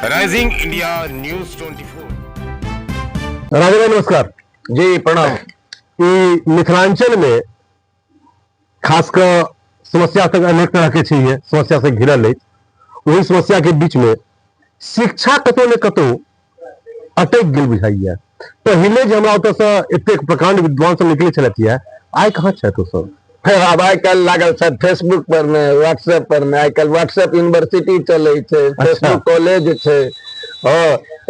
Rising India news 24। राजा नमस्कार जी प्रणाम। मिथिलांचल में खासकर समस्या तक अनेक तरह के चाहिए, समस्या से घिरल है। वही समस्या के बीच में शिक्षा कतो ने कतो अटक गेल बुझाइए। पहले जे हमरा ओतऽ से एतेक प्रकांड विद्वान सब निकले छलथि है, आइ कहाँ छै तो सब? अब आइ काल्हि लागल छै फेसबुक पर में, व्हाट्सएप पर में। आइ काल्हि व्हाट्सएप यूनिवर्सिटी चलै छै, फेसबुक कॉलेज छै,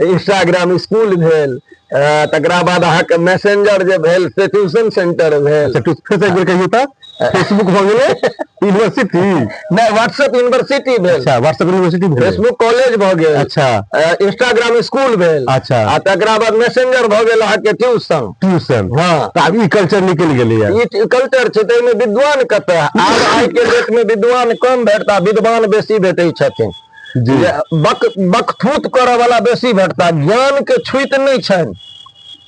इंस्टाग्राम स्कूल भेल, तकरा बाद अहाँके मैसेंजर जे भेल से ट्यूशन सेंटर भेल। फेसबुक भऽ गेलै यूनिवर्सिटी, नहीं व्हाट्सएप यूनिवर्सिटी भेल। अच्छा, व्हाट्सएप यूनिवर्सिटी भेल। फेसबुक कॉलेज भऽ गेल। अच्छा, इंस्टाग्राम स्कूल भेल। अच्छा, तकरा बाद मैसेंजर भऽ गेल अहाँके ट्यूशन। हाँ, तो आब ई कल्चर निकलि गेलैया। ई कल्चर छै, ताहिमे विद्वान कतऽ? आब आइ के डेट में विद्वान कम भेटता, विद्वान बेसी भेटै छथिन। बकथूत करऽ वाला बेसी भेटता, ज्ञान के छुइत नहीं छनि।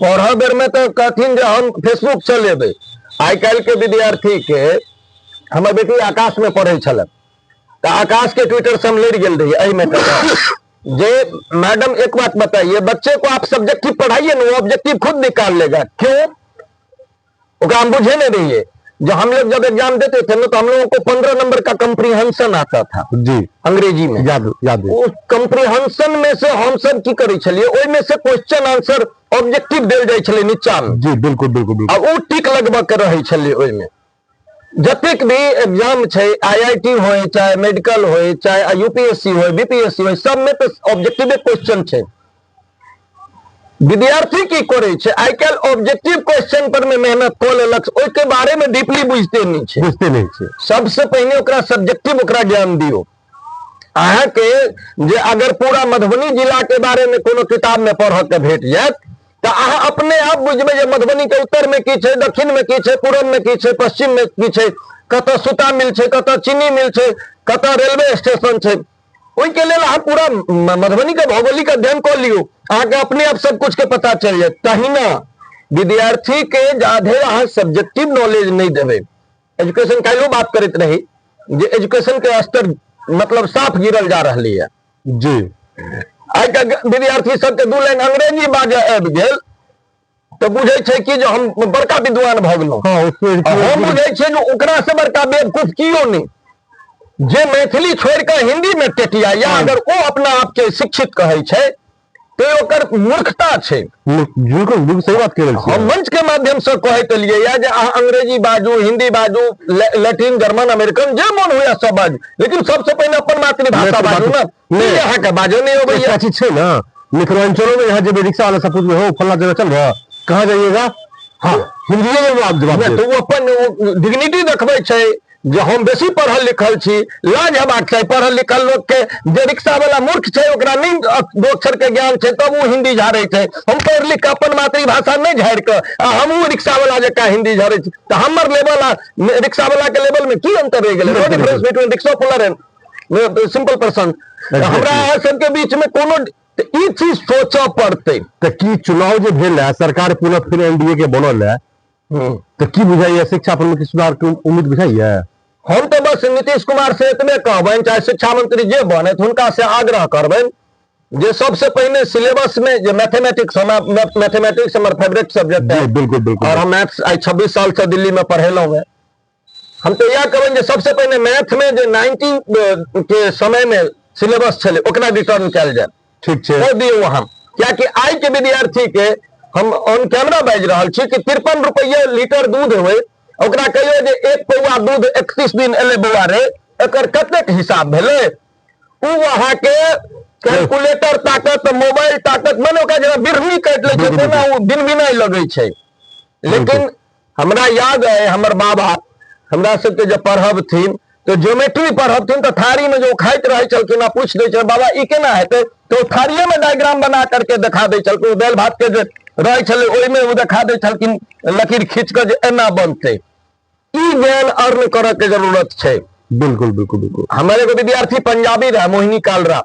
पढ़ऽ बेर में तो कहथिन जे हम फेसबुक चलेबै। आइ काल्हि के विद्यार्थी के, हमर बेटी आकाश में पढ़े छल, तो आकाश के ट्विटर से हम लड़ गेल रही एहि में जे मैडम एक बात बताइए, बच्चे को आप सब्जेक्टिव पढ़ाइए ना, वो ऑब्जेक्टिव खुद निकाल लेगा। क्यों? ओका हम बुझे नहीं रहिए। जो हम लोग जब एग्जाम देते थे ना, तो हम लोगों को 15 नंबर का कंप्रीहेंशन आता था जी, अंग्रेजी में। याद उस कंप्रीहेंशन में से हम सब की करे छलिए, ओइ में से क्वेश्चन आंसर ऑब्जेक्टिव देल जाय छले नीचा में जी। बिल्कुल बिल्कुल। अब वो टिक लगबा के रहे छले। ओइ में जतेक भी एग्जाम छै, आईआईटी होए चाहे मेडिकल होए चाहे यूपीएससी होए बीपीएससी होए, सब में तो ऑब्जेक्टिव क्वेश्चन छै। विद्यार्थी की करे छे, आइ काल्हि ऑब्जेक्टिव क्वेश्चन पर में मेहनत कऽ लेलक, ओइ के बारे में डीपली बुझते नहीं छे। सबसे पहले ओकरा सब्जेक्टिव ओकरा ज्ञान दियो। अहाँ के जे अगर पूरा मधुबनी जिला के बारे में कोनो किताब में पढ़ के भेट जायत, तो अहाँ अपने आप बुझबे जे मधुबनी के उत्तर में की छै, दक्षिण में की छै, पूरब में की छै, पश्चिम में की छै, कतऽ सूता मिल छै, कतऽ चीनी मिल छै, कतऽ रेलवे स्टेशन छै। ओइ के लेल अहाँ पूरा मधुबनी के भौगोलिक अध्ययन कऽ लियो, अहाँ के अपने आप सब कुछ के पता चल जायत। तहिना विद्यार्थी के जाधे अहाँ सब्जेक्टिव नॉलेज नहीं देबे। एजुकेशन काल्हि बात करैत रही जे एजुकेशन के स्तर मतलब साफ गिरल जा रही है जी। आइ का विद्यार्थी सबके 2 लाइन अंग्रेजी बाजे आबि गेल तो बुझे छै कि जो हम बड़का विद्वान भऽ गेलहुं। हम बुझे छै जे ओकरा से बड़का बेवकूफ कियो नहीं, जे मैथिली छोड़ के हिंदी में टेटिया, या अगर वो अपना आप के शिक्षित कहे छै तो ओकर मूर्खता छै। बिल्कुल सही बात कह रहे हैं। हम मंच के माध्यम से कहते लिए या जे अहाँ अंग्रेजी बाजू, हिंदी बाजू, लैटिन, जर्मन, अमेरिकन जे मन हुए सब बाजू, लेकिन सबसे पहले अपन मातृभाषा बाजू ना। नहीं अहाँ के बाजो नहीं होबे। क्या चीज है ना, मिथिलांचलों में यहाँ जब रिक्शा वाला सब पूछ हो फला जगह चल रहा, कहाँ जाइएगा, हाँ हिंदी में आप जवाब तो वो अपन डिग्निटी देखबे छै जो हम बेसी पढ़ल लिखल छी। लाज हेबाक चाही पढ़ल लिखल लोग के। जे रिक्शा वाला मूर्ख छै, ओकरा नहीं 2 अक्षर के ज्ञान छै, तब वो हिंदी झाड़े छै। हम पढ़ लिख के अपन मातृभाषा नहीं झाड़ के हमहू रिक्शा वाला जका हिंदी झाड़े छी, तो हमर लेवल रिक्शा वाला के लेवल में की अंतर रह गेलै? No difference between rickshaw puller and simple person. हमरा सबके बीच में कोनो ई चीज सोचऽ पड़तै। तो की चुनाव जो भेल है, सरकार पुनः फिर एनडीए के बनल है, तो की बुझाइए शिक्षा पर में सुधार की उम्मीद बुझाइए? हम तो बस नीतीश कुमार से इतने कहबन, चाहे शिक्षा मंत्री जे बने हुनका से आग्रह करबन जे सबसे पहले सिलेबस में जो मैथमेटिक्स हमर फेवरेट सब्जेक्ट है। बिल्कुल। और हम मैथ्स आई 26 साल से दिल्ली में पढ़ेलहुं है। हम तो यह कहबन जे सबसे पहले मैथ में जो 90 के समय में सिलेबस छले ओकरा रिटर्न कल जाए। ठीक है दियो हम, क्या कि आई के विद्यार्थी के हम ऑन कैमरा बाजि रहल छी कि 53 रुपया लीटर दूध हुए, ओकरा कहियो जे 1 पौआ दूध 31 दिन एले बौआ रे, एकर कतेक हिसाब भेले? उ वहां के कैलकुलेटर ताकत, मोबाइल ताकत, मने ओकरा जेना बिरहनी काट ले छै तेना उ दिन बिनाई लगे छै। लेकिन हमरा याद है हमर बाबा हमरा सबके जब पढ़बथिन तो ज्योमेट्री पढ़बथिन तो थारी में जो खाइत रहे छलखिन, पूछ दे छल बाबा ई केना हेतै, तो थारिये में डायग्राम बना करके दिखा दे छलखिन। दाल भात के जे रहे छले ओहि में वो दिखा दे छलखिन लकीर खींच के जे एना बनते। ई ज्ञान अर्न करे के जरूरत छै। बिल्कुल। हमारे को विद्यार्थी पंजाबी रहा, मोहिनी कालरा,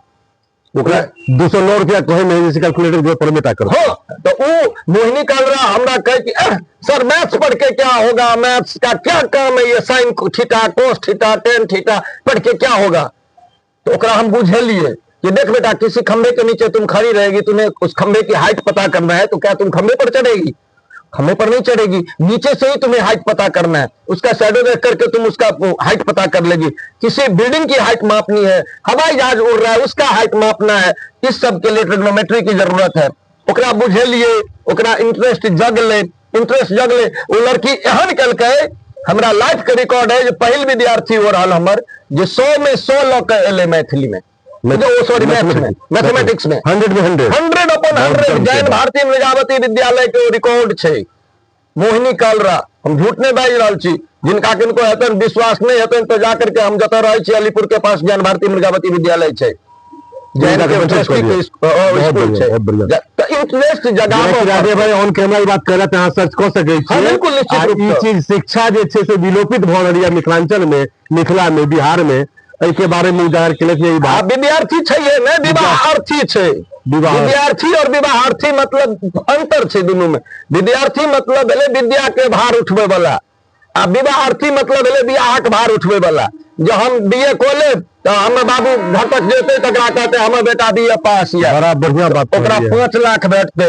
209 रुपया कहे में जैसे कैलकुलेटर पर में ताकर हो, तो वो मोहिनी कालरा हमरा कहे कि सर मैथ्स पढ़ के क्या होगा, मैथ्स का क्या काम है, ये sine theta, cos theta, tan theta पढ़ के क्या होगा? तो ओकरा हम बुझलिए कि देख बेटा किसी खंबे के नीचे तुम खड़ी रहेगी, तुम्हें उस खंबे की हाइट पता करना है, तो क्या तुम खंबे पर चढ़ेगी? खंबे पर नहीं चढ़ेगी, नीचे से ही तुम्हें हाइट पता करना है, उसका शैडो देख करके तुम उसका हाइट पता कर लेगी। किसी बिल्डिंग की हाइट मापनी है, हवाई जहाज उड़ रहा है उसका हाइट मापना है, इस सब के लिए ट्रिग्नोमेट्री की जरूरत है। ओकरा बुझे लिए, ओकरा इंटरेस्ट जग ले, वो लड़की एहन कलके, हमरा लाइफ के रिकॉर्ड है, जो पहल विद्यार्थी हो रहा हमर, जो 100 में 100 लॉ के एले मैथिली में, सॉरी मैथमेटिक्स में 100 upon 100 जैन भारती मृगावती विद्यालय के रिकॉर्ड छे। मोहिनी कालरा, हम झूठ नहीं बाज रहा छी, जिनका किनको हेतन विश्वास नहीं हेतन तो जाकर के हम जत रहे छी अलीपुर के पास ज्ञान भारती मृगावती विद्यालय छे, जैन के यूनिवर्सिटी के स्कूल छे। तो इंटरेस्ट जगाबो भाई ऑन कैमरा बात करत अहाँ सर्च क सकै छी। बिल्कुल निश्चित रूप से ई चीज शिक्षा जे छे से विलोपित भ रहल है मिथिलांचल में, मिथिला में, बिहार में, के बारे में उजागर केलक ये बात। विद्यार्थी छै ने, विवाहार्थी छै। विद्यार्थी और विवाहार्थी मतलब अंतर छै दोनों में। विद्यार्थी मतलब भेले विद्या के भार उठबे वाला, आ विवाहार्थी मतलब भेले बियाह के भार उठबे वाला। जो हम बीए कऽ लेब तो हमर बाबू घटक जेते तकरा कहते हमर बेटा बीए पास या, बड़ा बढ़िया बात, ओकरा 5 लाख भेटते।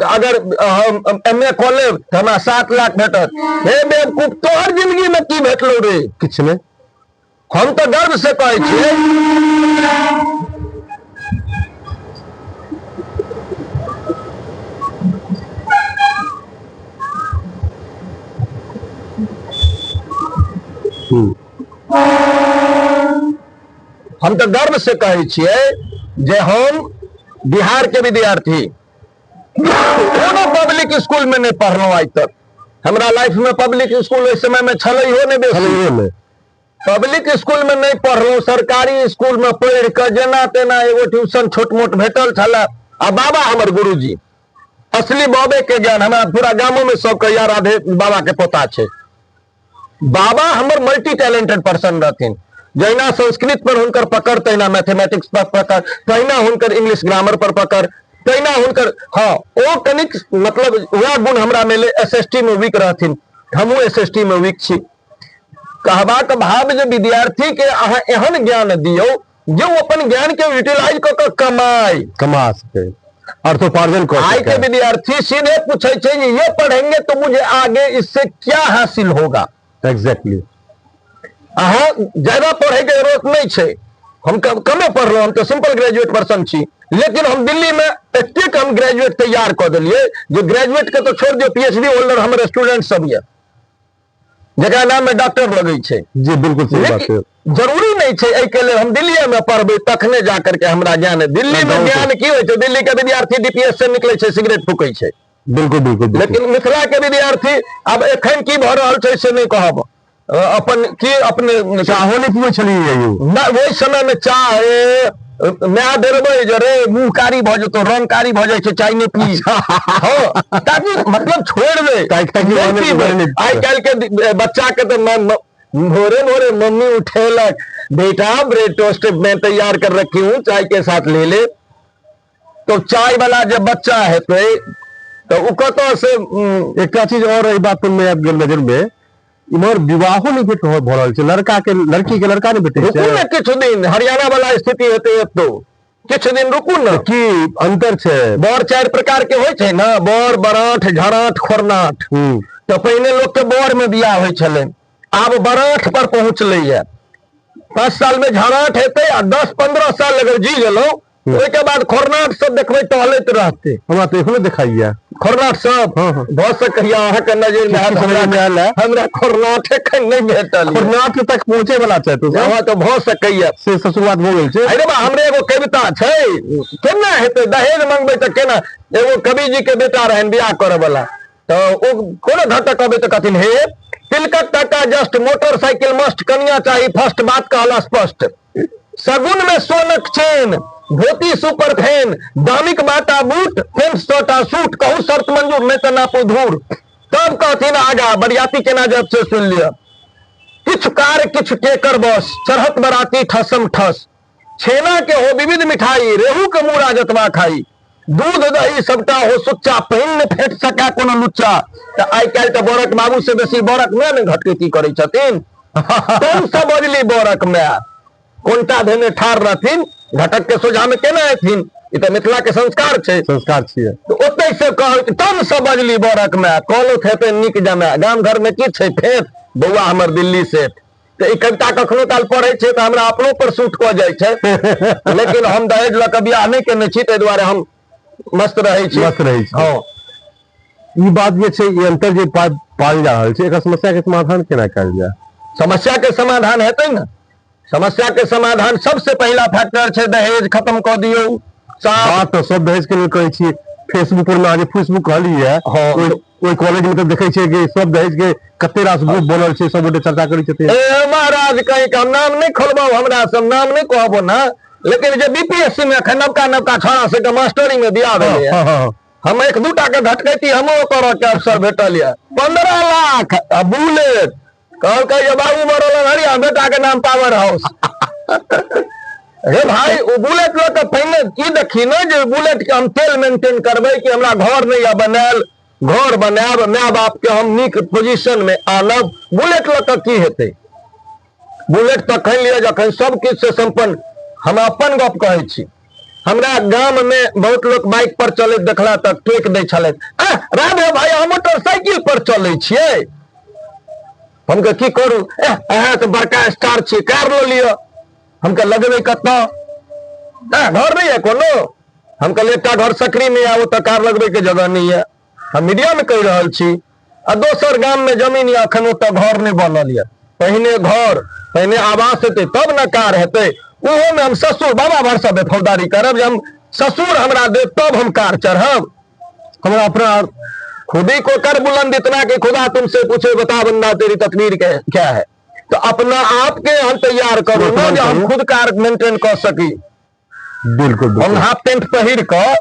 अगर हम एमए कऽ लेब तो हमरा 7 लाख भेटत। हे बेवकूफ, तोहर जिंदगी में की भेटलो रे? किछ में। हम तो गर्व से कहै छियै, हम तो गर्व से कहै छियै जे हम बिहार के विद्यार्थी कोनो पब्लिक स्कूल में नहीं पढ़लहुं आज तक। हमरा लाइफ में पब्लिक स्कूल इस समय में छलैहो नहीं बेसी। पब्लिक स्कूल में नहीं पढ़लहुं, सरकारी स्कूल में पढ़ के जेना तेना एगो ट्यूशन छोट मोट भेटल छला। आ बाबा हमर गुरुजी, असली बाबे के ज्ञान हमरा पूरा गामों में सबके यार राधे बाबा के पोता छे। बाबा हमर मल्टी टैलेंटेड पर्सन रहथिन। जहिना संस्कृत पर हुनकर पकड़, तहिना मैथमेटिक्स पर पकड़, तहिना हुनकर इंग्लिश ग्रामर पर पकड़, तहिना हुनकर हाँ ओ कनिक मतलब वह गुण हमरा मिले। एसएसटी में वीक रहथिन, हमहूँ एसएसटी में वीक छी। कहबाक भाव जे विद्यार्थी के अहाँ एहन ज्ञान दियो जो अपन ज्ञान के यूटिलाइज क के कमा सके, अर्थोपार्जन कर सके। आज के विद्यार्थी सीधे पूछे छे ये पढ़ेंगे तो मुझे आगे इससे क्या हासिल होगा। एग्जैक्टली। अहाँ ज्यादा पढ़े के जरूरत नहीं छे। हम कमे पढ़ रहे, हम तो सिंपल ग्रेजुएट पर्सन छी, लेकिन हम दिल्ली में एतेक हम ग्रेजुएट तैयार कर दिलिए जो ग्रेजुएट के तो छोड़ दियो, पीएचडी होल्डर हमारे स्टूडेंट सब ये, जकरा नाम में डॉक्टर लगे छे। जी बिल्कुल सही बात है। जरूरी नहीं छे एहि के लिए हम दिल्ली में पढ़बे तखने जाकर के हमरा ज्ञान है। दिल्ली में ज्ञान की होय छे? दिल्ली के विद्यार्थी डीपीएस से निकले छे, सिगरेट फूकै छे। बिल्कुल बिल्कुल। लेकिन मिथिला के विद्यार्थी अब एखन की भ रहल छे से नहीं कहब। अपन की अपने चाहो नहीं पीबै छलिए वही समय में चाह मैं डरबे जे रे मुंह कारी भ जतो, रंग कारी भ जाय छे, चाय नहीं पी। हां ताकि मतलब छोड़ दे। आई काल के बच्चा के तो भोरे भोरे मम्मी उठेलक, बेटा ब्रेड टोस्ट मैं तैयार कर रखी हूँ, चाय के साथ ले ले। तो चाय वाला जब बच्चा है तो उ कतो से एक चीज और ई बात में आबि गेल नजर में, इमहर विवाहो नहीं भेट भ रहल छै, लड़का के लड़की के लड़का नहीं भेटे छै। रुकू ने किछु दिन, हरियाणा वाला स्थिति हेतै तो किछु दिन रुकू न। की अंतर छै? बर 4 प्रकार के होय छै ना, बर, बराठ, झराठ, खोरनाठ। तो पहले लोग के बर में बियाह होय छले, आब बराठ पर पहुंचले है। 5 साल में झराठ हेतै आ 10-15 साल अगर जी गेलो ओहि के बाद खोरनाठ सब देखबै टहलैत रहते। हमरा तो एखनो देखाइया खोरनाठ सब। बहुत से कहिया अहाँ के नजर में हमरा खोरनाठ एखन नहीं भेटल। खोरनाठ तक पहुंचे वाला छै तो वहां तो बहुत से कहिया से शुरुआत हो गेल छै। अरे बा हमरे एगो कविता छै, केना हेतै दहेज मांगबै त केना? एगो कवि जी के बेटा रहन बियाह करे वाला, तो ओ कोनो घटक कहबै त कहथिन हे तिलकत टाका जस्ट, मोटरसाइकिल मस्ट, कन्या चाहिए फर्स्ट, बात कहला स्पष्ट। सगुन में सोनक चेन, धोती सुपर फैन, दामिक बाटा बूट, फेंस सोटा सूट, कहूं शर्त मंजूर नहीं तो नापू धूर। तब कहथिन आगा बरियाती केना जब से सुन लिया, किछ कार किछ टेकर बस, चढ़त बराती ठसम ठस। छेना के हो विविध मिठाई, रेहू के मुड़ा जतवा खाई, दूध दही सबटा हो सुच्चा, पहिन फेट सका कोनो लुच्चा। तो आई काल तो बरक बाबू से बेसी बरक में न घटकती करे छथिन। कौन सा बजली बरक में कोनटा धेने ठार रहथिन, घटक के सोझा में केना एथिन, ई तऽ मिथिला के संस्कार छै, संस्कार छियै। तो ओतै से कह तन से बजली बरक में कॉलत हेतै नीक जमे, गाम घर में की छै फेर बौआ हमर दिल्ली से। तो ई कविता कखनो काल पढ़े छै तो हमरा अपनो पर सूट कऽ जाइ छै लेकिन हम दहेज लऽ कऽ बियाह नहि केने छी, ताहि दुआरे हम मस्त रहै छी। मस्त रहै छी। हाँ, ई बात जे छै, ई अंतर जे पाल जा रहल छै, एकर समस्या के समाधान केना कयल जाय? समस्या के समाधान हेतै ना। समस्या के समाधान सबसे पहला फैक्टर छै दहेज खत्म कऽ दियौ। बात तो सब दहेज के लिए कहै छी, फेसबुक पर आज फेसबुक कहली है, कोई कॉलेज में तो देखे छै कि सब दहेज के कते रास ग्रुप बनल छै, सब गोटे चर्चा करै छथिन। ए महाराज कहीं का नाम नहीं खोलबो, हमरा सब नाम नहीं कहबो ना, लेकिन जे बीपीएससी में नवका नवका छौड़ा से के मास्टरी में बियाह भेलै है, हम एक दूटा के झटकैती हमो करऽ के अवसर भेटल है। 15 लाख आ बुलेट कहलकै जे बाबू मरल हरिया बेटा के नाम पावर हाउस। हे भाई वो बुलेट लो तो पहले की देखी ना जे बुलेट के हम तेल मेंटेन करबै कि हमरा घर नहीं या बनायल, घर बनाब, माय बाप के हम नीक पोजीशन में आनब। बुलेट लो तो की हेतै? बुलेट तखन लिया जखन सब किछ से संपन्न। हम अपन गप कहै छी, हमरा गांव में बहुत लोग बाइक पर चलैत देखला तक टोक दै छलै, राधे भाई हम मोटरसाइकिल पर चलै छियै। हम के की करू, अहाँ तो बड़का स्टार छी, कार लो लियो। हम के लगबै कतऽ, घर नहीं है कोनो। हम कहलिए एकटा घर सकरी में है, ओतऽ कार लगबै के जगह नहीं है। हम मीडिया में कहि रहल छी। आ दोसर गाम में जमीन या अखन ओतऽ घर नहीं बनल है। पहिने घर, पहिने आवास हेतै तब न कार हेतै। ओहो में हम ससुर बाबा भरसा बेफौदारी करब, हम ससुर हमरा दे तब हम कार चढ़ब। हमरा अपना खुद ही को कर बुलंद इतना कि खुदा तुमसे पूछे बता बंदा तेरी तकदीर क्या है। तो अपना आप के हम तैयार करू ना जो हम खुद कार मेंटेन कर सकी। बिल्कुल हम हाफ पेंट पहिर कऽ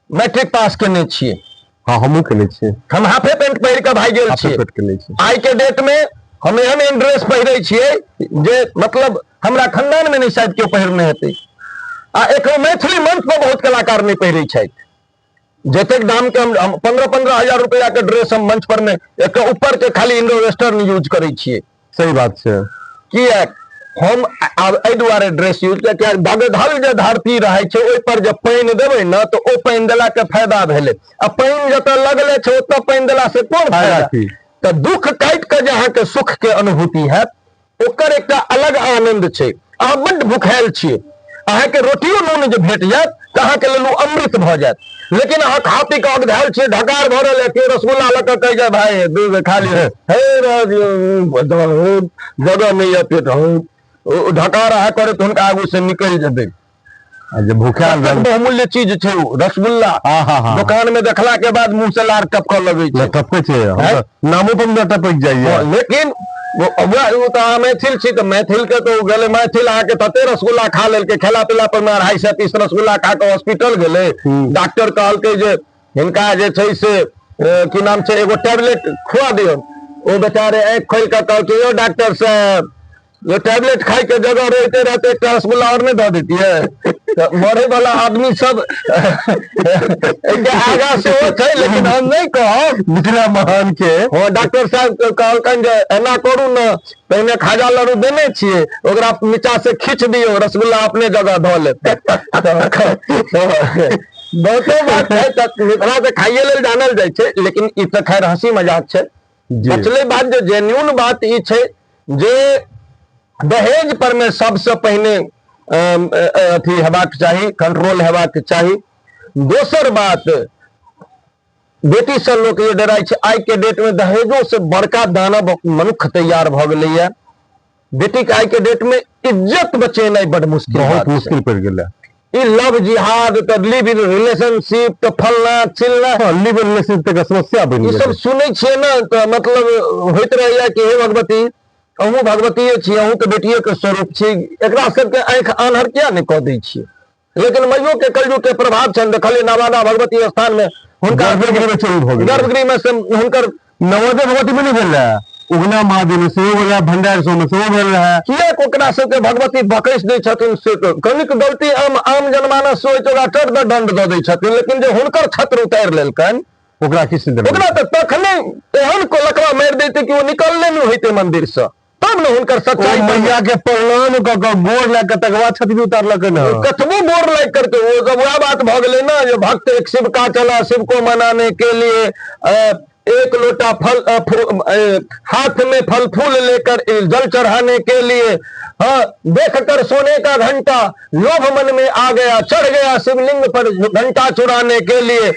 मैट्रिक पास केने छियै। हाँ, हमहूँ केने छियै। हम हाफे पेंट पहिर कऽ भाग गेल छियै। आइ के डेट में हम एहन ड्रेस पहिरै छियै जे मतलब हमरा खानदान में नहीं शायद केओ पहिरने हेतै। आ एखनो मैथिली मंच पर बहुत कलाकार नहीं पहिरै छथि। जतेक दाम के हम 15-15 हजार रुपया के ड्रेस हम मंच पर में एक ऊपर के खाली इंडो वेस्टर्न यूज करै छियै। सही बात छै। किया हम आब एहि दुआरे ड्रेस यूज किया दगधल जे धरती रहे छै, ओहि पर जे पानि देबै न तो ओ पानि देला के फायदा भेलै। आ पानि जतऽ लगले छै ओतऽ पानि देला से कोन फायदा? तो दुख काटि के जे अहाँके सुख के अनुभूति हैत, ओकर एकटा अलग आनंद छै। अहाँ बड्ड भुखायल छियै, अहाँके रोटियो नून जे भेट जायत तऽ अहाँके लेल ओ अमृत भऽ जायत। लेकिन अहाँ खा पी के अगधायल छियै, ढकार भरल है, केओ रसगुल्ला लऽ कऽ कहि जाय भाई दूध खा लियो, जगह नहीं है पेट, ढकार अहाँ करे तो हुनका आगू से निकलि जेबै। बहुमूल्य चीज छै रसगुल्ला। दुकान में देखला के बाद मुंह से लार टपकऽ लगै छै, टपकै छै, नामो पर टपक जाइए। लेकिन मैथिल छी तो मैथिल के तो गेले मैथिल आके तते रसगुल्ला खा लेलकै, खेला पिला पर 250 रसगुल्ला खा के हॉस्पिटल गेले। डॉक्टर कहलकै जे हिनका जे छै से की नाम छै एगो टैबलेट खुआ दियौ। ओ बेचारे आँखि खोल के कहलकै यौ डॉक्टर साहब, ये टैबलेट खाई के जगह रहते रहते एक रसगुल्ला और नहीं दे देती है। तो मरे वाला आदमी सब आगा से थे, लेकिन हम नहीं कहब मिथिला महान के। डॉक्टर साहब कहलकन जे एना करू न, पहिने खाजा लड्डू देने छियै, ओकरा नीचा से खींच दियौ, रसगुल्ला अपने जगह धऽ लेत। बहुतो बात है, मिथिला से खाइए लेल जानल जाइ छै, लेकिन ई तऽ खैर हंसी मजाक छै। बचले बात जो जेन्युइन बात ई छै जे दहेज पर में सबसे पहिने अथी हेबाक चाही, कंट्रोल हेबाक चाही। दोसर बात, बेटी से लोग ये डराय छै, आइ के डेट में दहेजो से बड़का दानव मनुख तैयार भऽ गेलैया। बेटी के आइ के डेट में इज्जत बचेनाइ बड़ मुश्किल, बहुत मुश्किल पड़ गेलै। ई लव जिहाद तो लिव इन रिलेशनशिप तो फलना चिलना, लिव इन रिलेशनशिप के समस्या बनि गेलै। ई सब सुनै छियै ना तो मतलब होइत रहैया कि हे भगवती, अहूँ भगवतीये छी, अहूँ के बेटिये के स्वरूप छी, एकरा सबके आंखि आन्हर किया नहीं कऽ दै छियै? लेकिन मैयो के कलयुग के प्रभाव छनि। देखलियै नवादा भगवती स्थान में हुनका गर्भगृह में से हुनकर नवोदय भगवती में नहीं भेल रहा, उगना महादेव में सेहो भेल रहा, भंडार सो में सेहो भेल रहा। किया ओकरा सबके भगवती बकैस दै छथिन? से कनिक गलती आम जनमानस से ओकरा चढ़ दंड दऽ दै छथिन, लेकिन जे हुनकर छत्र उतारि लेलकनि ओकरा किछु ओकरा तऽ तखने एहन को लकवा मारि दैते कि वो निकलने नहीं होते मंदिर से। तब न हुनकर सच्चाई मैया के प्रणाम क के गोर लग के तकवा छतरी उतारलक न कतबो गोर लग करके वो जब वह बात भ गेलै ना जो भक्त एक शिव का चला शिव को मनाने के लिए एक लोटा हाथ में फल फूल लेकर जल चढ़ाने के लिए देखकर सोने का घंटा लोभ मन में आ गया, चढ़ गया शिवलिंग पर घंटा चुराने के लिए।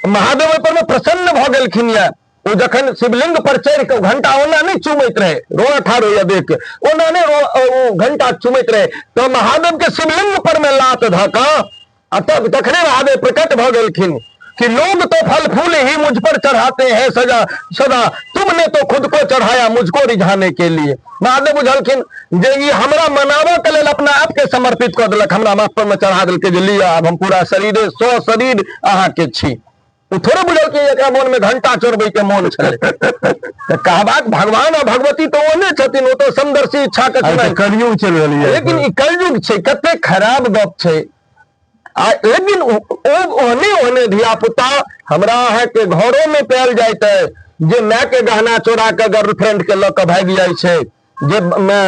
महादेव पर में प्रसन्न भ गेलखिन या वो जखन शिवलिंग पर चढ़ के घंटा ओना नहीं चुमैत रहे, रोआ ठाड़ होइया देख के ओना नहीं घंटा चुमैत रहे, तो महादेव के शिवलिंग पर में लात धका तब तखने महादेव प्रकट भ गेलखिन कि लोग तो फल फूल ही मुझ पर चढ़ाते हैं सदा तुमने तो खुद को चढ़ाया मुझको रिझाने के लिए। महादेव बुझलखिन जे ई हमरा मनावा के लेल अपना आप के समर्पित कर देलक, हमरा माथ पर में चढ़ा देलकै जे लिया अब हम पूरा शरीरे सौ शरीर अहाँ के छी। वो थोड़े बुझलखिन एकरा मन में घंटा चोरबै के मोन छलै। त कहबाक भगवान आ भगवती तो ओने छथिन, ओ तो समदर्शी इच्छा के छथिन, कलयुग चल रहलै है, लेकिन ई कलयुग छै, कते खराब गप छै। लेकिन ओने धिया पुता हमरा अहाँ के घरों में पायल जाइत है जे माय के गहना चोरा के गर्लफ्रेंड के लऽ के भाग जाइ छै, जे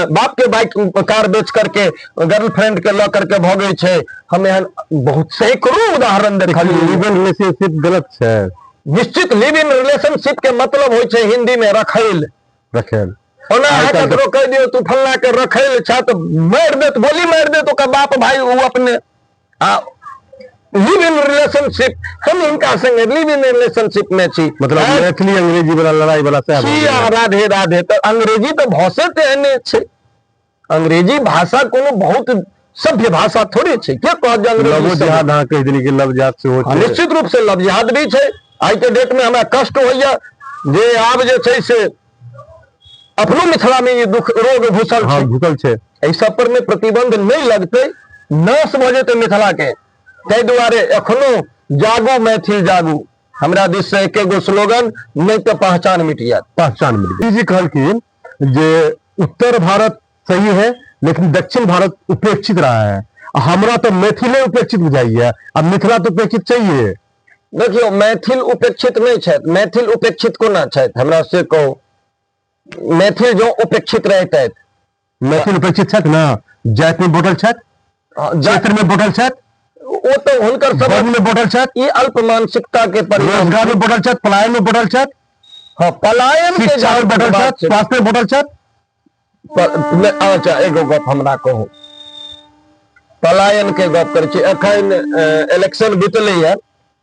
बाप के बाइक कार बेच करके गर्लफ्रेंड के लऽ करके भगे छै। हम एहन बहुत सैकड़ों उदाहरण देखलिए। लिव इन रिलेशनशिप गलत छै, निश्चित लिव इन रिलेशनशिप के मतलब होय छै हिंदी में रखैल। ओना अहाँ ककरो कह दियौ तू फल्ला के रखैल छ त मार देत, गोली मार देत ओकर बाप भाई वो अपने। लिव इन रिलेशनशिप हम इनका संगे लिव इन रिलेशनशिप में छी, मतलब मैथिली अंग्रेजी वाला लड़ाई वाला से राधे राधे। तो अंग्रेजी तो भाषे तेहने छै, अंग्रेजी भाषा कोनो बहुत सभ्य भाषा थोड़े छै। के कहत अंग्रेजी जिहाद अहाँ कह देली कि लव जिहाद से हो छै, निश्चित रूप से लव जिहाद भी छै। आई के डेट में हमरा कष्ट होइया जे आब जे छै से अपनो मिथिला में ये दुख रोग घुसल छै, एहि सब पर में प्रतिबंध नहीं लगते नाश भ जेतै मिथिला के। ताहि दुआरे एखनो जागू मैथिल जागू, हमरा दिस से एक एगो स्लोगन नहीं तो पहचान मिट जात, पहचान मिट जात। जी कहलखिन जे उत्तर भारत सही है लेकिन दक्षिण भारत उपेक्षित रहा है, हमरा तो मैथिले उपेक्षित बुझाइए, अब मिथिला तो उपेक्षित चाहिए। देखियो मैथिल उपेक्षित नहीं छै, मैथिल उपेक्षित कोना छै हमरा से कहो। मैथिल जो उपेक्षित रहते, मैथिल उपेक्षित छथि ना, जाति में बोटल छथि, क्षेत्र में बोटल छथि, वो तो हुनकर सब में बोटल छथि, ये अल्प मानसिकता के रोजगार में बोटल छथि, पलायन में बोटल छथि, हाँ पलायन के जाल बोटल छथि, स्वास्थ्य में बोटल छथि। अच्छा एगो गप हमरा कहू, पलायन के गप करै छी। एखन इलेक्शन बीतलै है,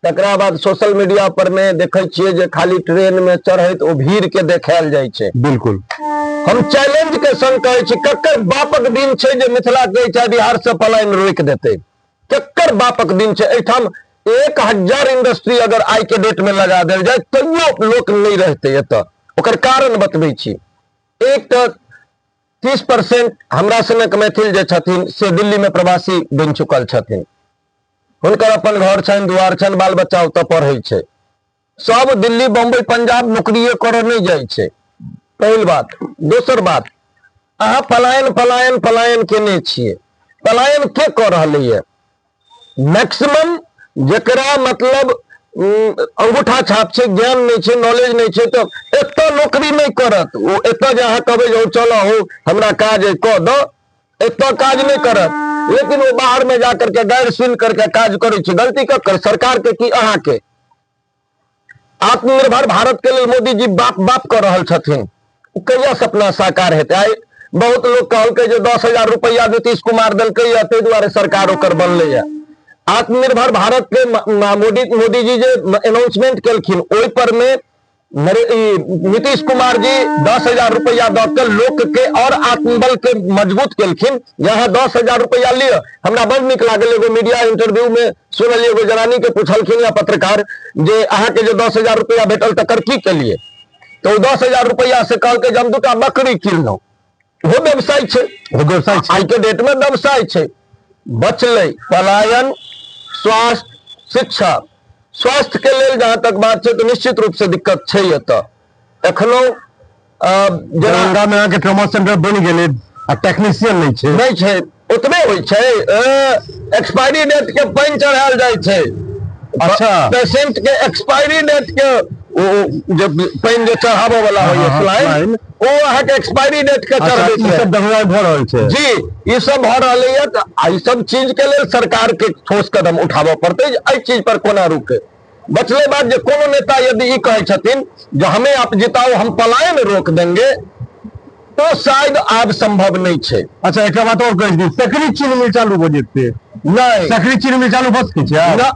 तकरा बाद सोशल मीडिया पर में देखे छियै जे खाली ट्रेन में चढ़ैत ओ भीड़ के देखायल जाइ छै। बिल्कुल हम चैलेंज के संग कहै छी ककर बापक दिन छै जे मिथिला के चाहे बिहार से पलायन रोक देते, ककर बापक दिन छै। एठाम 1000 इंडस्ट्री अगर आई के डेट में लगा देल जाए तैयो लोक नहीं रहते एतऽ। ओकर कारण बतबै छी। एक तो 30% हमरा सनक मैथिल जे छथिन से दिल्ली में प्रवासी बनि चुकल छथिन, हुनकर अपन घर छनि दुआर छनि, बाल बच्चा ओतऽ पढ़ै छै, सब दिल्ली बम्बई पंजाब नौकरिये करऽ नहीं जाइ छै, पहिल बात। दोसर बात, अहाँ पलायन पलायन पलायन केने छियै, पलायन के कऽ रहलै है? मैक्सिमम जेकरा मतलब अंगूठा छाप छै, ज्ञान नहीं छै, नॉलेज नहीं छै, तो एतऽ नौकरी नहीं करत। वो एतऽ जे अहाँ कहबै जो चलो हो हमरा काज कऽ दो, एतऽ काज नहीं करत, लेकिन वो बाहर में जाकर के गैर सुन करके काज करै छै। गलती ककर? सरकार के की अहाँ के? आत्मनिर्भर भारत के लिए मोदी जी बाप बाप कर रहल छथिन, कहिया सपना साकार हेतै? आइ बहुत लोग कहलकै जे 10,000 रुपया नीतीश कुमार देलकै या ताहि दुआरे सरकार ओकर बनलै है। आत्मनिर्भर भारत के मोदी जी जे अनाउंसमेंट केलखिन ओहि पर में नीतीश कुमार जी 10,000 रुपया दऽ लोक के और आत्मबल के मजबूत केलखिन। यहाँ 10,000 रुपया लिया, हमरा बड़ नीक लागल। एगो मीडिया इंटरव्यू में सुनलियै, एगो जनानी के पूछलखिन या पत्रकार जे अहाँ के जे 10,000 रुपया भेटल तकर की केलिए? तो 10,000 रुपया से कहलकै जे हम 2टा बकरी किनलहुं। वो व्यवसाय छै, आई के डेट में व्यवसाय छै। बचलै पलायन, स्वास्थ्य, शिक्षा। स्वास्थ्य के लेल जहां तक बात छै तो निश्चित रूप से दिक्कत छै एतऽ। एखनो दरभंगा में अहाँके ट्रॉमा सेंटर बनि गेलै आ टेक्नीशियन नहीं छै, ओतबे होइ छै। एक्सपायरी डेट के पानि चढ़ायल जाइ छै। अच्छा, पेशेंट के एक्सपायरी डेट के जब पानी जो चढ़ाबो वाला हो स्लाइन ओ अहाँ के एक्सपायरी डेट के चढ़बे ई सब दंगा भ रहल छै जी, ई सब भ रहल है। त आई सब चीज के लेल सरकार के ठोस कदम उठाबो पड़ते, एहि चीज पर कोना रुके। बचले बात जे कोनो नेता यदि ई कहे छथिन जो हमें आप जिताओ हम पलायन रोक देंगे, तो शायद आब संभव नहीं छे। अच्छा एक बात और कह दी, सकरी चीनी मिल चालू हो जेते नहीं, सकरी चीनी मिल चालू भ सकै छै ना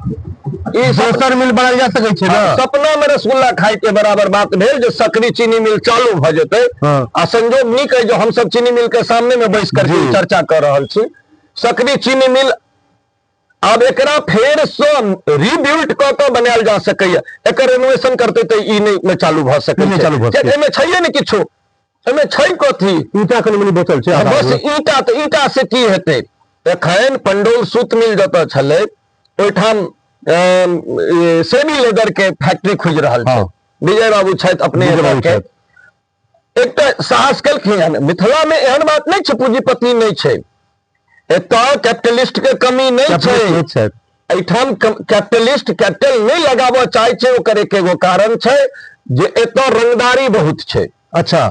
ई दोसर मिल बनाल जा सकै छै ना। सपना में रसगुल्ला खाए के बराबर बात भेल जो सकरी चीनी मिल चालू भ जेते। आ संजोग नीक है जो हम सब चीनी मिल के सामने में बैस करके चर्चा कर रहल छी। सकरी चीनी मिल आब एकरा फेर से रिबिल्ड क के बनायल जा सकैया, एकर रिनोवेशन करते त ई नहीं में चालू भ सकै छै। एमे छैये ने किछो, एमे छै कथी, ईटा कनी मनी बचल छै। बस ईटा, तो ईटा से की हेतै। एखन पंडोल सूत मिल जतऽ छलै ओहिठाम सेमी लेदर के फैक्ट्री खुज रहल छै। विजय बाबू छथि अपने के, एकटा साहस केलखिन। मिथिला में एहन बात नहीं छै पूंजीपति नहीं छै, एतऽ कैपिटलिस्ट के कमी नहीं छै। एठाम कैपिटलिस्ट कैपिटल नहीं लगाबऽ चाहे छै, ओकर एकेगो कारण छै जे एतऽ रंगदारी बहुत छै। अच्छा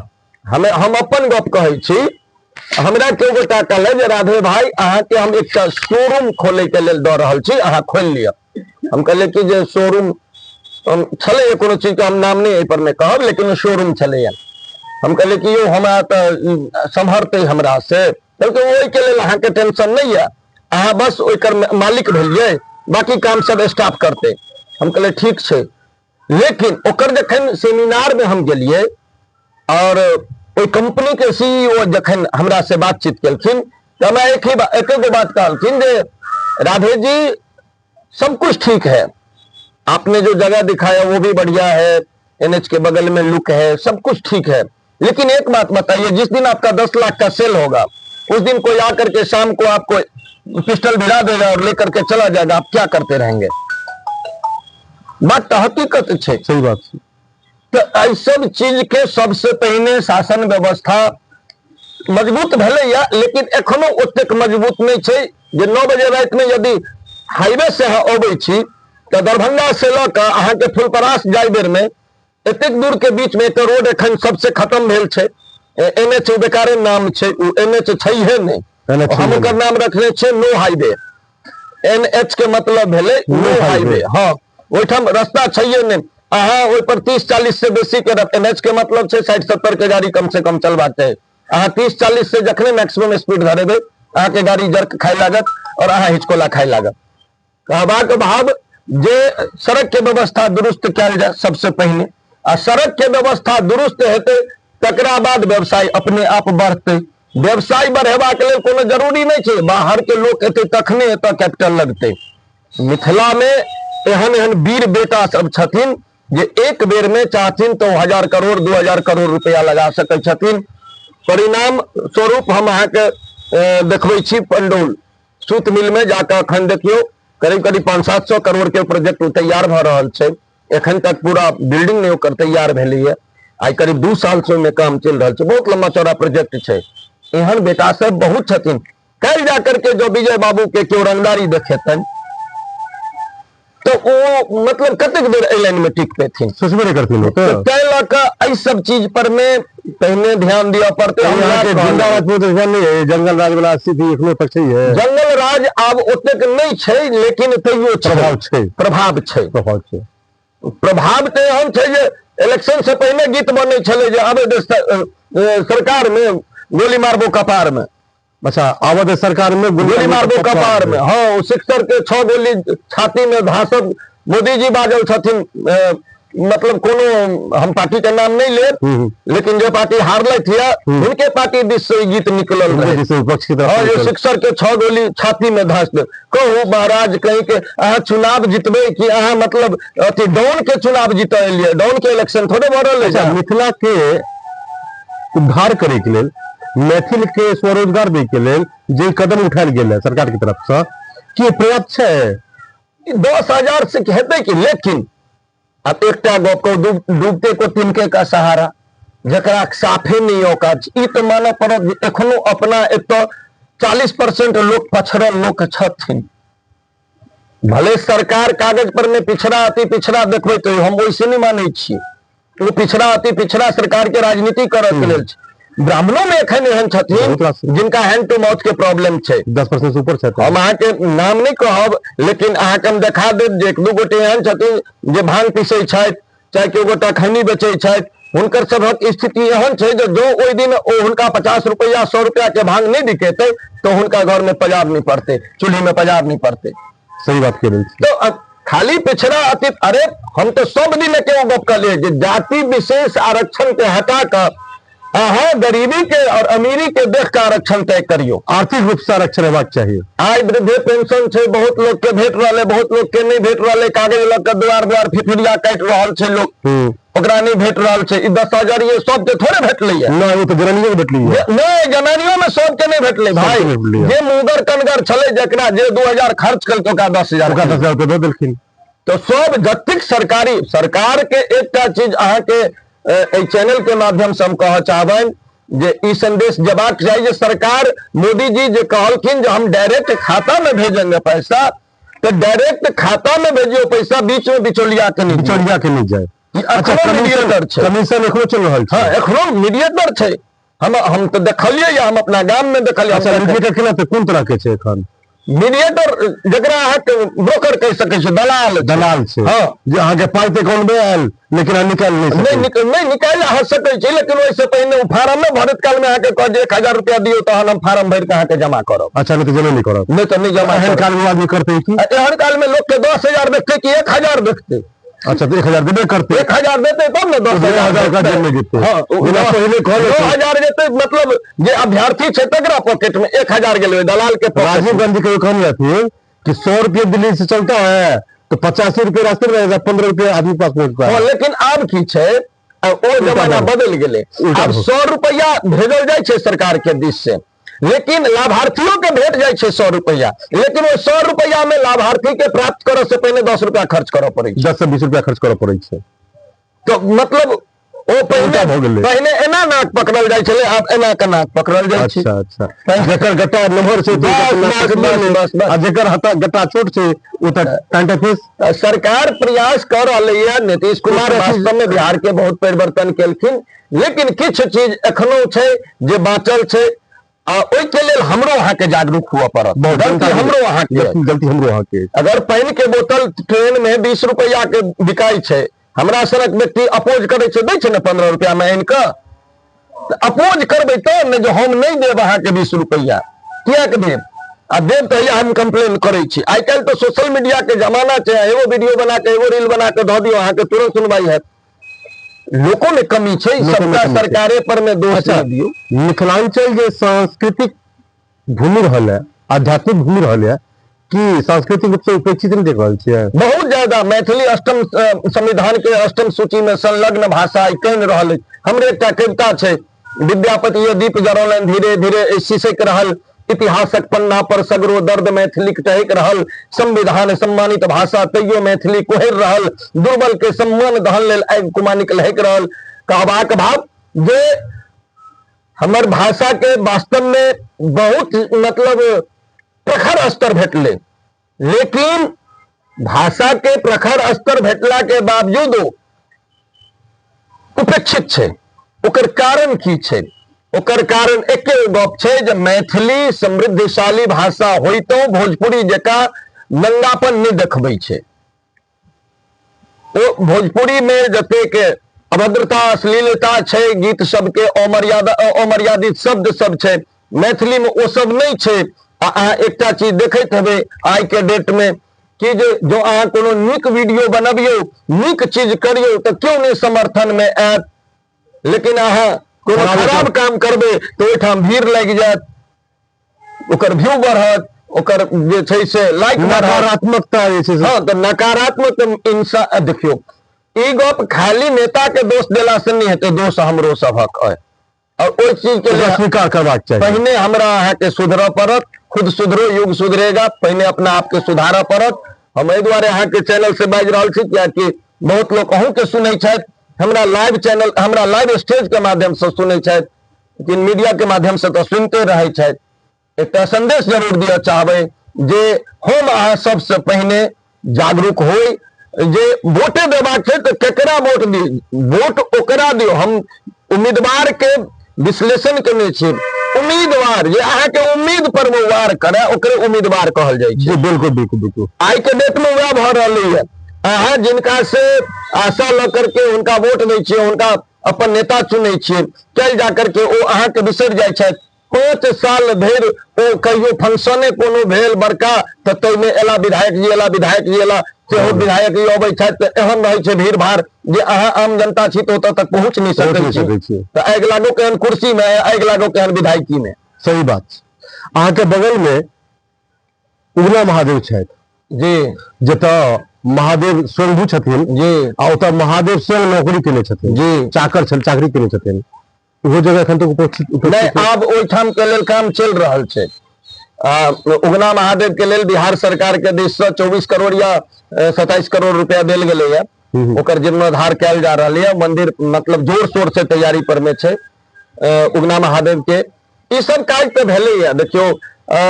हम अपन गप कहै छी, हमरा केओ गोटा कहले जे राधे भाई अहाँ के हम एकटा शोरूम खोले के लेल दऽ रहल छी, अहाँ खोल लिअ। हम कहले कि जे शोरूम छले कोनो चीज के हम नाम नहीं एहि पर में कहब, लेकिन शोरूम छले। हम कहले कि यो हमरा तो संभरते हमरा से, बल्कि ओहि के लेल अहाँ के टेंशन नहीं है, अहाँ बस ओकर मालिक भेलिए, बाकी काम सब स्टाफ करते। हम कहले ठीक छै। लेकिन ओकर जखन सेमिनार में हम गेलिए और ओई कंपनी के सीईओ जखन हमरा से बातचीत केलखिन तो मैं एक गो बात कहलखिन जे राधे जी सब कुछ ठीक है, आपने जो जगह दिखाया वो भी बढ़िया है, एनएच के बगल में लुक है, सब कुछ ठीक है, लेकिन एक बात बताइए, जिस दिन आपका 10 लाख का सेल होगा उस दिन कोई आकर के शाम को आपको पिस्टल भिड़ा देगा और लेकर के चला जाएगा, आप क्या करते रहेंगे? बात तो हकीकत है। सही बात है। तो एहि सब चीज के सबसे पहले शासन व्यवस्था मजबूत भेले या, लेकिन एखनो ओतेक मजबूत नहीं छै जे 9 बजे रात में यदि हाईवे से अहाँ अबै छी तो दरभंगा से लऽ कऽ अहाँ के फुलपरास जाय बेर में एतेक दूर के बीच में तो रोड एखन सबसे खत्म भेल छै। एनएच बेकारे नाम छै, एनएच छैहे नहीं, हम ओकर नाम रखने छै नो हाईवे। एनएच के मतलब भेले नो हाईवे। हाँ, ओहिठाम रास्ता छैहे नहीं, अहाँ ओहि पर 30-40 से बेसी के एनएच के मतलब छै 60-70 के गाड़ी कम से कम चलबाक चाही। अहाँ 30-40 से जखने मैक्सिमम स्पीड धरेबै अहाँ के गाड़ी जर्क खाय लागत और अहाँ हिचकोला खाय लागत। कहबाक भाव जे सड़क के व्यवस्था दुरुस्त कयल जाय सबसे पहिने, आ सड़क के व्यवस्था दुरुस्त हेतै तकरा बाद व्यवसाय अपने आप बढ़तै। व्यवसाय बढ़ेबाक लेल कोनो जरूरी नहीं छै बाहर के लोक एतै तखने एतऽ कैपिटल लगतै। मिथिला में एहन एहन वीर बेटा सब छथिन जे एक बेर में चाहथिन तो 1000 करोड़ 2000 करोड़ रुपया लगा सकै छथिन। परिणाम स्वरूप हम अहाँ के देखबै छी पंडौल सूत मिल में जाकर अखन देखियो करीब 500-700 करोड़ के प्रोजेक्ट तैयार भ रहल छै। एखन तक पूरा बिल्डिंग नहीं ओकर तैयार भेलैया, आई करीब 2 साल से में काम चल रहा है, बहुत लंबा चौड़ा प्रोजेक्ट छै। एहन बेटा सब बहुत छथिन, कल जाकर के जो विजय बाबू के क्यों रंगदारी देखेतन तो वो मतलब कतक देर लाइन में टिक पेथिन, सोचबे नहीं करथिन। तो सब चीज पर में पहले ध्यान दिया पड़ते। जंगल राज वाला स्थिति एखनो तक छै, जंगल राज आब ओतेक नहीं छै, लेकिन तैयो प्रभाव छै। प्रभाव तो एहन छै जे इलेक्शन से पहले गीत बने छले जे आबे सरकार में गोली मारबो कपार में। अच्छा, आवाज सरकार में गोली मारबो कपार में। हाँ, सिक्सर के 6 गोली छाती में धांसब मोदी जी बाजल छथिन। मतलब कोनो हम पार्टी के नाम नहीं ले, लेकिन जो पार्टी हारलथि है उनके पार्टी दिस से गीत निकलल रहे। सिक्सर के 6 गोली छाती में धांस दे। कहू महाराज कहीं के अहाँ चुनाव जितबे कि अहाँ मतलब अथी डाउन के चुनाव जीत एलिए, डाउन के इलेक्शन थोड़े भरल है। मिथिला के उद्धार करे के लेल, मैथिल के स्वरोजगार दे के लेल जे कदम उठायल गेल है सरकार की तरफ से, कि पर्याप्त छै? 10,000 से हेतै कि? लेकिन अब एकटा गप को डूबते को तिनके का सहारा, जकरा साफे नहीं औकात ई तो मानव पड़त एखनो अपना एतऽ 40% लोक पछड़ल लोक छथिन। भले सरकार कागज पर में पिछड़ा अति पिछड़ा देखबे तो हम वैसे नहीं माने छी, वो पिछड़ा अति पिछड़ा सरकार के राजनीति करऽ के लेल छै। ब्राह्मणों में एखन एहन छथिन जिनका हैंड टू माउथ के प्रॉब्लम छै, 10% से ऊपर छै। हम अहाँ के नाम नहीं कहब, लेकिन अहाँ के हम देखा देब जे एक दू गोटे एहन छथिन जे भांग पीसै छथि, चाहे केओ गोटा खैनी बेचै छथि, हुनकर सबक स्थिति एहन छै जे जो ओहि दिन ओ हुनका 50 रुपया 100 रुपया के भांग नहीं बिकेते तो हुनका घर में पंजाब नहीं पड़ते, चूल्ही में पंजाब नहीं पड़ते। सही बात कह रही। तो अब खाली पिछड़ा अति, अरे हम तो सब दिन के गप कर लिए जाति विशेष आरक्षण के हटा कर अहाँ गरीबी के और अमीरी के देख के आरक्षण तय करियो। आर्थिक रूप से आरक्षण हेबाक चाहिए। आय वृद्धे पेंशन छै, बहुत लोग के भेट रहा, बहुत लोग के नहीं भेट रहा, कागज लग के द्वार द्वार फिफिरिया काटि रहल छै लोग, ओकरा नहीं भेट रहल छै। 10,000 ये सब के थोड़े भेटले है, नहीं वो तो जनानियों में भेटली है, नहीं जनानियों में सब के नहीं भेटले भाई। जे मुगर कनगर छले जकरा जे 2,000 खर्च कल तो 10,000 रुपया दे देलखिन। तो सब जतिक सरकारी सरकार के एकटा चीज अहाँ के चैनल के माध्यम से हम कह चाहबन जे ई संदेश जबाक चाहिए। सरकार मोदी जी जो कहलखिन जो हम डायरेक्ट खाता में भेजेंगे पैसा, तो डायरेक्ट खाता में भेजियो पैसा, बीच में बिचौलिया के नहीं जाए। मीडिएटर छै, कमीशन एखनो चल रहल छै। हाँ एखनो मीडिएटर छै, हम तो देखलिए या हम अपना गांव में देखलिए। मीडिएटर केना पे कोन तरह के छै एखन? मीडिएटर जकरा अहाँ के ब्रोकर कह सकै छै, दलाल छै। हाँ जे अहाँ के पाई अकाउंट में आयल लेकिन अहाँ निकाल नहीं निकाल अहाँ सकै छै, लेकिन ओइसे पहिने फार्म में भरत काल में अहाँ के कह 1,000 रुपया दियो तहन हम फार्म भर के अहाँ के जमा करब। अच्छा नहीं तो जमा नहीं करब, नहीं तो नहीं जमा। एहन काल में आदमी करते की? एहन काल में लोग के 10,000 देखते कि 1,000 देखते। अच्छा तो 1,000 देबे करते, 1,000 देते तब ना 10,000 का जेब में जीते। हाँ 2,000 देते, मतलब जे अभ्यर्थी छै तकरा पॉकेट में 1,000 गेले दलाल के। राजीव गांधी को कहने थी कि 100 रुपये दिल्ली से चलता है तो 85 रुपये रास्ते में रहेगा, 15 रुपये आदमी पास पहुंचता है। लेकिन अब की छै, ओ जमाना बदल गेले। अब 100 रुपया भेजल जाय छै सरकार के दिश से, लेकिन लाभार्थियों के भेट जाय छै 100 रुपया, लेकिन वो 100 रुपया में लाभार्थी के प्राप्त करे से पहले 10 रुपया खर्च करऽ पड़े, 10 से 20 रुपया खर्च करऽ पड़े छै। तो मतलब ओ पहले एना नाक पकड़ल जाय छले, अब एना के नाक पकड़ल जाय छै। अच्छा जेकर गट्टा नंबर छै तो जेकर हता गट्टा छोट छै ओ त टांटा फेस। सरकार प्रयास कर रहलै है, नीतीश कुमार वास्तव में बिहार के बहुत परिवर्तन केलखिन, लेकिन किछ चीज एखनो छै जे बाँचल छै। ओहि के लेल हमरो अहाँ के जागरूक हुआ पड़त। गलती हमरो अहाँ के, अगर पानी के बोतल ट्रेन में 20 रुपया के बिकाई छै, हमरा सनक व्यक्ति अपोज करे छै, दै छै ने 15 रुपया में आनि कऽ, अपोज करबै तो ने जो हम नहीं देब अहाँ के 20 रुपया, किया के देब? आ देब तो हम कंप्लेन करे छी। आई काल्हि तो सोशल मीडिया के जमाना छै, एगो वीडियो बना के एगो रील बना के दऽ दियो, अहाँ के तुरंत सुनवाई हैत। लोगों में कमी छै, सबका सरकारे पर में दोष दियो। मिथिलांचल जे सांस्कृतिक भूमि रहल है, आध्यात्मिक भूमि रहल है, कि सांस्कृतिक रूप से उपेक्षित नहीं देख रहल छियै? बहुत ज्यादा मैथिली अष्टम संविधान के अष्टम सूची में संलग्न भाषा कहि रहल है। हमरे एकटा कविता छै, विद्यापति ये दीप जरौलनि धीरे धीरे सिसक रहल, इतिहासक पन्ना पर सगरो दर्द मैथिलीक टहक रहल, संविधान सम्मानित भाषा तैयो मैथिली कोहर रहल, दुर्बल के सम्मान दहन लेल आगि कुमानिक लहक रहल। कहबाक भाव जे हमर भाषा के वास्तव में बहुत मतलब प्रखर स्तर भेटले, लेकिन भाषा के प्रखर स्तर भेटला के बावजूद उपेक्षित छै। ओकर कारण की छै? ओकर कारण एके गप छै जे मैथिली समृद्धिशाली भाषा होइतो भोजपुरी जका नंगापन नहीं देखबै छै। ओ भोजपुरी में जते के अभद्रता अश्लीलता छै, गीत सबके अमर्यादित शब्द सब छै, मैथिली में ओ सब नहीं छै। अहाँ एकटा चीज देखैत हेबै आई के डेट में कि जो अहाँ कोनो नीक वीडियो बनबियो, नीक चीज करियो तो क्यों नहीं समर्थन में आयत, लेकिन अहाँ कोनो खराब काम करबे तो ओहिठाम भीड़ लागि जायत, ओकर व्यू बढ़त, ओकर जे छै से लाइक नकारात्मकता जे छै। हाँ तो नकारात्मक इंसान देखियो, ई गप खाली नेता के दोष देला से नहीं हेतै, दोष हमरो सबहक है। और ओहि चीज के लिए स्वीकार करबाक चाहिए। पहिने हमरा अहाँ के सुधरऽ पड़त, खुद सुधरो युग सुधरेगा, पहिने अपना आप के सुधारऽ पड़त। हम एहि दुआरे अहाँ के चैनल से बाजि रहल छी कियाकि बहुत लोग अहूँ के सुनै छथि, हमरा लाइव चैनल, हमरा लाइव स्टेज के माध्यम से सुनै छथि, लेकिन मीडिया के माध्यम से तो सुनते रहे छथि। एकटा संदेश जरूर दिया चाहबै जे हम अहाँ सबसे पहिने जागरूक होई जे वोटे देबाक छै तो केकरा वोट दी, वोट ओकरा दियो। हम उम्मीदवार के विश्लेषण केने छी, उम्मीदवार जे अहाँ के उम्मीद पर वार करे ओकरे उम्मीदवार कहल जाइ छै। बिल्कुल बिल्कुल बिल्कुल आई के डेट में वह भ रहलै है। अहाँ जिनका से आशा ल करके उनका वोट दै छियै, उनका अपन नेता चुनै छियै, चल जा करके ओ अहाँ के बिसरि जाइ छथि। 5 साल धरि ओ कहियो फंक्शने कोनो भेल बड़का तऽ ताहिमे एला विधायक जी एला सेहो विधायक जी अबै छथि तऽ एहन रहै छै भीड़ भाड़ जे अहाँ आम जनता छी तऽ ओतऽ तक पहुँच नहि सकै छी। तऽ आगि लागो केहन कुर्सी में, आगि लागो केहन विधायकी में। सही बात। अहाँ के बगल में उगना महादेव छथि जी, जतऽ महादेव स्वयंभू छथिन जी, आ ओतऽ महादेव स्वयं नौकरी केने छथिन जी, चाकरी केने छथिन। वो जगह एखन तक नहीं, आब ओहिठाम के लेल काम चल रहल छै। उगना महादेव के लेल बिहार सरकार के दिश से 24 करोड़ या 27 करोड़ रुपया देल गेलै है। ओकर जीर्णोद्धार कैल जा रहल है। मंदिर मतलब जोर शोर से तैयारी पर में छै उगना महादेव के। ई सब काज तो भेलै है। देखियो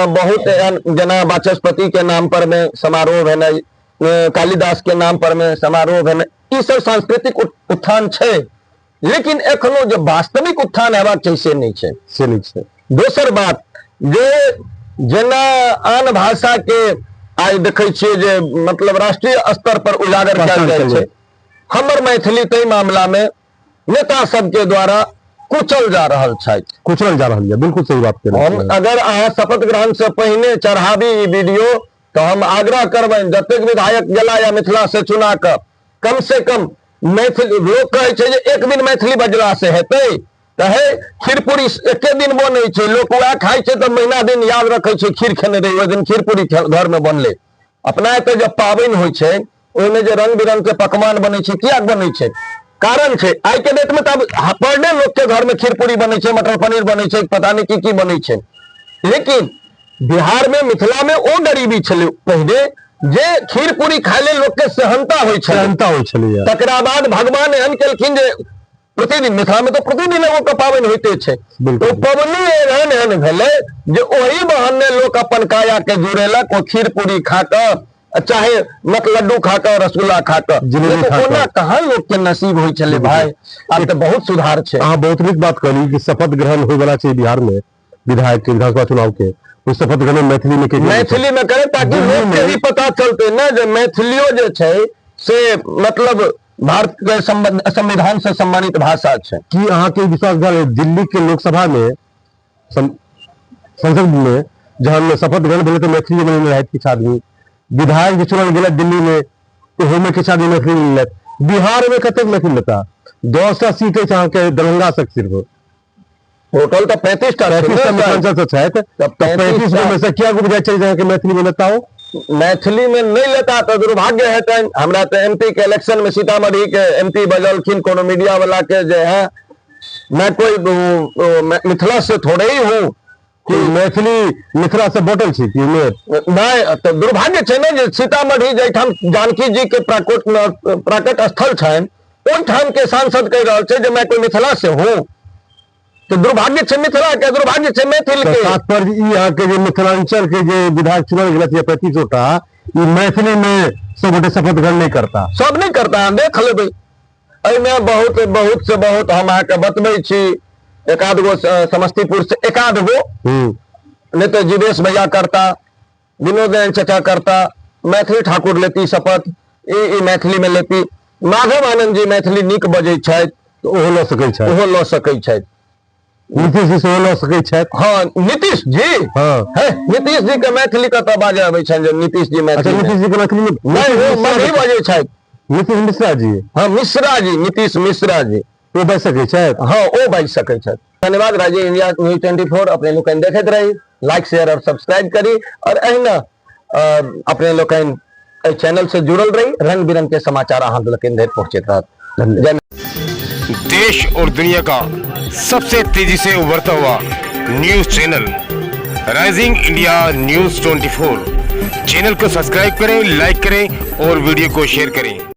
बहुत एहन जेना वाचस्पति के नाम पर में समारोह भेलै, कालिदास के नाम पर में समारोह भेलै, ई सब सांस्कृतिक उत्थान छै। लेकिन एखनो जो वास्तविक उत्थान हेबाक छै से नहीं छै। दोसर बात जे जेना आन भाषा के आज देखे छियै जे मतलब राष्ट्रीय स्तर पर उजागर कयल जाइ छै, हमर मैथिली तै मामला में नेता सबके द्वारा कुचल जा रहल है। बिल्कुल सही बात कह हम अगर अहाँ शपथ ग्रहण से पहिने चढ़ाबी ई वीडियो तो हम आग्रह करबनि जतेक विधायक गेला या मिथिला से चुना कऽ कम से कम मैथिली, लोग कहै छै जे एक दिन मैथिली बजला से हेतै कहे खीर पूरी एके दिन बनै छै, लोग वएह खाइ छै तऽ महीना दिन याद रखै छै खीर खेने रही ओहि दिन खीर पूरी घर में बनले। अपना एतऽ जब पाबनि होइ छै ओहिमे जे रंग बिरंग के पकवान बनै छै, किया बनै छै? कारण छै आई के डेट में तब पर डे लोग के घर में खीर पूरी बनै छै, मटर पनीर बनै छै, पता नहीं की बनै छै। लेकिन बिहार में मिथिला में ओ गरीबी छलै पहिने जे खीर पूरी खाय लेल लोग के सहनता होइ छलै। तकरा बाद भगवान एहन केलखिन जे प्रतिदिन मिथिला में तो प्रतिदिन एगो के पाबनि होइते छै, तो पाबनि एहन भेलै जे ओही बहाने लोग अपन काया के जुड़ेलक। ओ खीर पूरी खा कऽ चाहे मत लड्डू खा कऽ रसगुल्ला खा कऽ, ओना कहाँ लोग के नसीब होइ छलै भाई। आब तऽ बहुत सुधार छै। अहाँ बहुत नीक बात कहली कि शपथ ग्रहण होय वाला छै बिहार में विधायक के विधानसभा चुनाव के, उस शपथ ग्रहण मैथिली में करे ताकि लोग के भी पता चलते ना जे मैथिलियो जे छै से मतलब भारत के संविधान से सम्मानित भाषा छै। कि अहाँ के विश्वास भेल दिल्ली के लोकसभा में संसद में जहन शपथ ग्रहण भेलै तो मैथिली में रहैत किछु आदमी, विधायक जे चुनल गेल दिल्ली में ओहो में किछु आदमी मैथिली मिलत। बिहार में कतेक मैथिली लेता? 10टा सीट है अहाँ के दरभंगा से सिर्फ, टोटल तो 35टा मिथिलांचल से छथि, 35 में से क्या बुझाइ छै जे अहाँ के मैथिली में लेता हो? मैथिली में नहीं लेता तो दुर्भाग्य हेतन। हमरा तो एमपी के इलेक्शन में सीतामढ़ी के एमपी बजलखिन कोनो मीडिया वाला के जे है मैं कोई मिथिला से थोड़े ही हूँ कि मैथिली मिथिला से बटल छी कि नहीं। तो दुर्भाग्य छै ने जे सीतामढ़ी जैठाम जानकी जी के प्राकट स्थल छनि ओहिठाम के सांसद कहि रहल छै जे मैं कोई मिथिला से हूँ। तो दुर्भाग्य छै मिथिला के, दुर्भाग्य छै मैथिल के। तात्पर्य ई यहाँ के जे मिथिलांचल के जे विधायक चुनल गेल 35टा ई मैथिली में सब गोटे शपथ ग्रहण नहीं करता, सब नहीं करता। देख लेबै एहिमे बहुत से बहुत हम अहाँके बतबै छी। एकाध गो समस्तीपुर से एकाध गो नहीं तो जीवेश भैया करता, विनोद चचा करता, मैथिली ठाकुर लेती शपथ, ई मैथिली में लेती। माधव आनंद जी मैथिली नीक बजै छथि तो ओहो लऽ सकै छथि। नीतीश जी सेहो लऽ सकै छथि। हाँ नीतीश जी, है नीतीश जी के मैथिली कतऽ बाजै अबै छनि जे नीतीश जी मैथिली? नीतीश जी के मैथिली नहीं मगही बजै छथि। नीतीश मिश्रा जी, हाँ मिश्रा जी, नीतीश मिश्रा जी ओ बाजि सकै छथि। हाँ ओ बाजि सकै छथि। धन्यवाद। राजीव इंडिया न्यूज 24 अपने लोकनि देखैत रही, लाइक शेयर और सब्सक्राइब करी और अहिना अपने लोकनि एहि चैनल से जुड़ल रही। रंग बिरंग के समाचार अहाँ लोकनि धरि पहुंचैत रहत। देश और दुनिया का सबसे तेजी से उभरता हुआ news channel rising India news 24 channel को सब्सक्राइब करें, लाइक करें और वीडियो को शेयर करें।